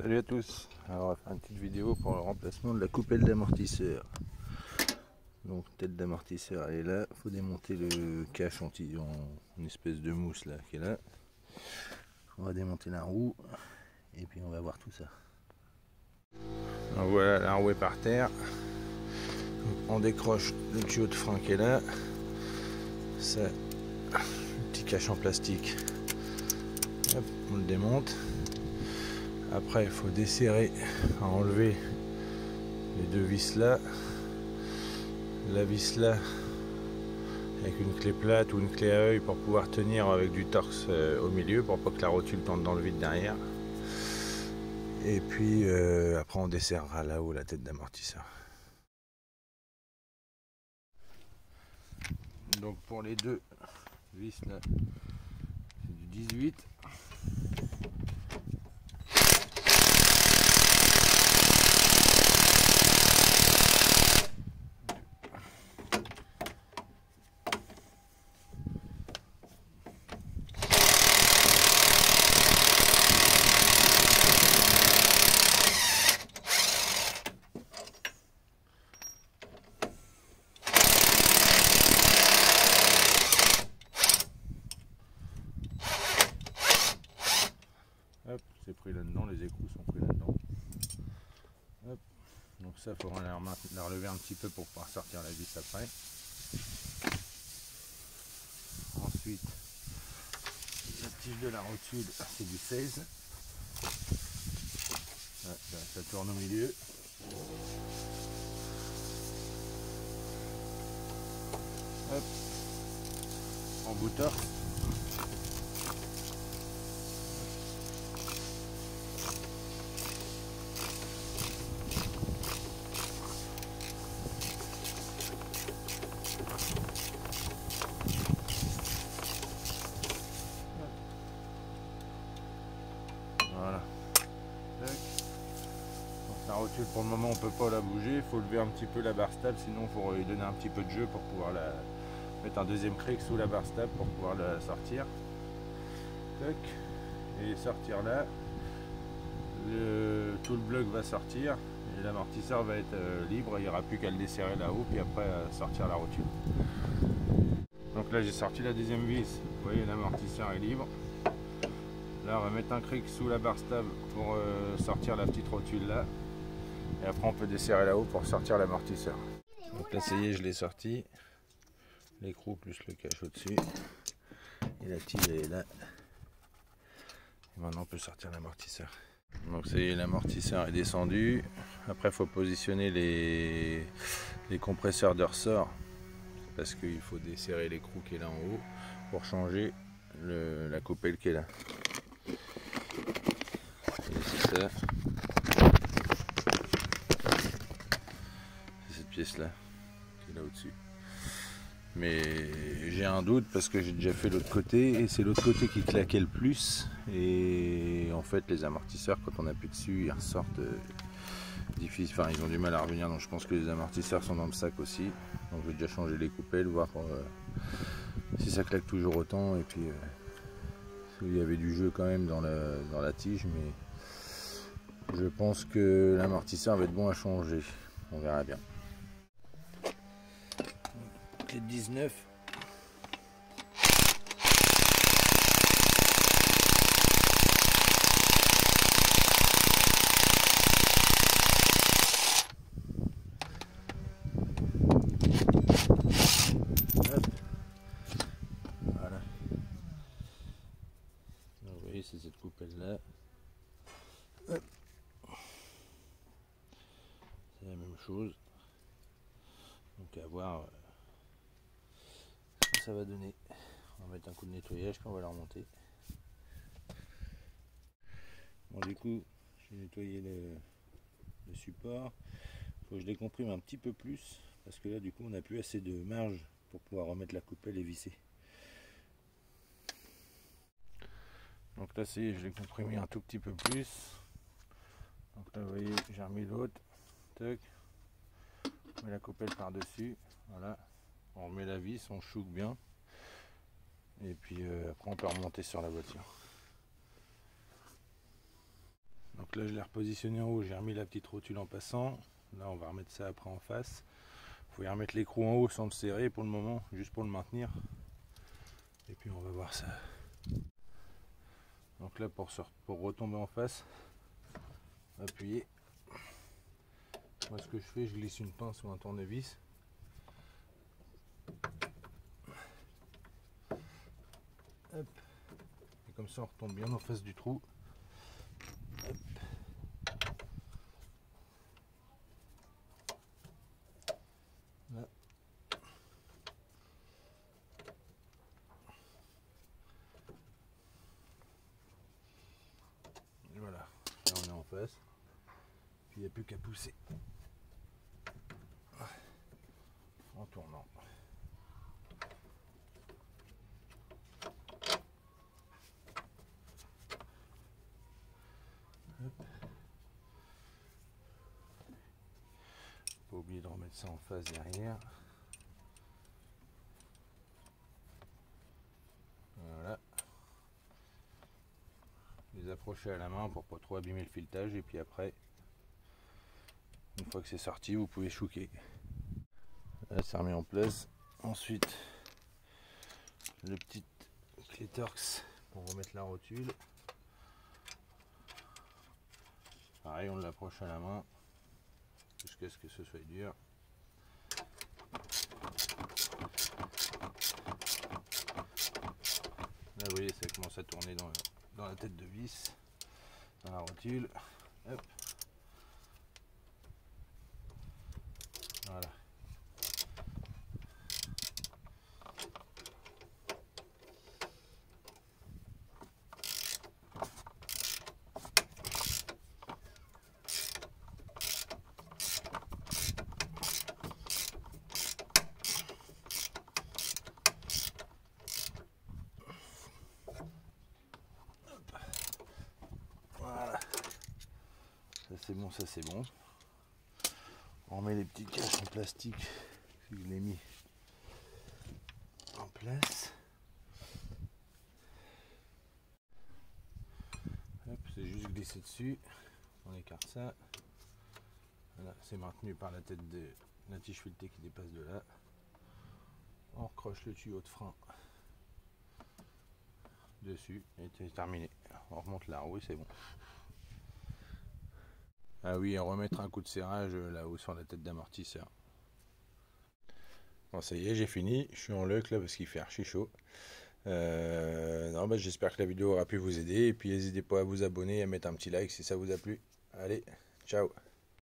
Salut à tous, alors on va faire une petite vidéo pour le remplacement de la coupelle d'amortisseur. Donc tête d'amortisseur elle est là, il faut démonter le cache en une espèce de mousse là qui est là. On va démonter la roue et puis on va voir tout ça. Donc voilà, la roue est par terre. On décroche le tuyau de frein qui est là. Ça, le petit cache en plastique. Hop, on le démonte. Après il faut desserrer, enlever les deux vis là, la vis là avec une clé plate ou une clé à œil pour pouvoir tenir avec du torx au milieu pour pas que la rotule tombe dans le vide derrière. Et puis après on desserrera là-haut la tête d'amortisseur. Donc pour les deux vis là, c'est du 18. Hop, c'est pris là-dedans, les écrous sont pris là-dedans. Hop, donc ça, il faudra la relever un petit peu pour pouvoir sortir la vis après. Ensuite, la tige de la rotule, c'est du 16. Ouais, ça tourne au milieu. Hop, en bout torse. Voilà. Donc la rotule pour le moment on peut pas la bouger, il faut lever un petit peu la barre stable, sinon il faut lui donner un petit peu de jeu pour pouvoir mettre un deuxième cric sous la barre stable pour pouvoir la sortir. Tac. Et sortir là, tout le bloc va sortir et l'amortisseur va être libre, il n'y aura plus qu'à le desserrer là-haut puis après sortir la rotule. Donc là j'ai sorti la deuxième vis, vous voyez l'amortisseur est libre. Là on va mettre un cric sous la barre stable pour sortir la petite rotule là. Et après on peut desserrer là-haut pour sortir l'amortisseur. Donc là ça y est, je l'ai sorti. L'écrou plus le cache au-dessus. Et la tige elle est là. Et maintenant on peut sortir l'amortisseur. Donc ça y est, l'amortisseur est descendu. Après il faut positionner les compresseurs de ressort. Parce qu'il faut desserrer l'écrou qui est là en haut pour changer la coupelle qui est là. Et c'est ça. C'est cette pièce là qui est là au-dessus. Mais j'ai un doute parce que j'ai déjà fait l'autre côté et c'est l'autre côté qui claquait le plus. Et en fait les amortisseurs quand on appuie dessus ils ressortent difficiles, enfin ils ont du mal à revenir, donc je pense que les amortisseurs sont dans le sac aussi. Donc je vais déjà changer les coupelles, voir si ça claque toujours autant et puis il y avait du jeu quand même dans la tige, mais je pense que l'amortisseur va être bon à changer, on verra bien. Les 19. Hop. Voilà. Donc, vous voyez, c'est cette coupelle là. Hop. C'est la même chose. Donc à voir ce que ça va donner. On va mettre un coup de nettoyage puis on va la remonter. Bon, du coup j'ai nettoyé le support. Il faut que je décomprime un petit peu plus parce que là du coup on n'a plus assez de marge pour pouvoir remettre la coupelle et visser. Donc là c'est, je l'ai comprimé un tout petit peu plus. Donc là vous voyez j'ai remis l'autre. Tac. On met la coupelle par dessus. Voilà. On remet la vis, on chouque bien. Et puis après on peut remonter sur la voiture. Donc Donc là je l'ai repositionné en haut, j'ai remis la petite rotule en passant. Là on va remettre ça après en face. Il faut y remettre l'écrou en haut sans le serrer pour le moment, juste pour le maintenir. Et puis on va voir ça. Donc là pour retomber en face, appuyer. Moi ce que je fais, je glisse une pince ou un tournevis. Hop. Et comme ça on retombe bien en face du trou. Hop. Là. Et voilà, là on est en face. Puis il n'y a plus qu'à pousser en tournant. Hop. Pas oublier de remettre ça en face derrière. Voilà. Les approcher à la main pour pas trop abîmer le filetage et puis après, une fois que c'est sorti, vous pouvez chouquer. Là, ça remet en place. Ensuite, le petit clé Torx pour remettre la rotule. Pareil, on l'approche à la main jusqu'à ce que ce soit dur. Là, vous voyez, ça commence à tourner dans la tête de vis, dans la rotule. Hop. Voilà. Voilà. Ça c'est bon, ça c'est bon. On remet les petits caches en plastique que je l'ai mis en place. C'est juste glisser dessus, on écarte ça. Voilà, c'est maintenu par la tête de la tige filetée qui dépasse de là. On recroche le tuyau de frein dessus et c'est terminé. On remonte la roue et c'est bon. Ah oui, on remettre un coup de serrage là-haut sur la tête d'amortisseur. Bon, ça y est, j'ai fini. Je suis en luck là parce qu'il fait archi chaud. J'espère que la vidéo aura pu vous aider. Et puis n'hésitez pas à vous abonner et à mettre un petit like si ça vous a plu. Allez, ciao!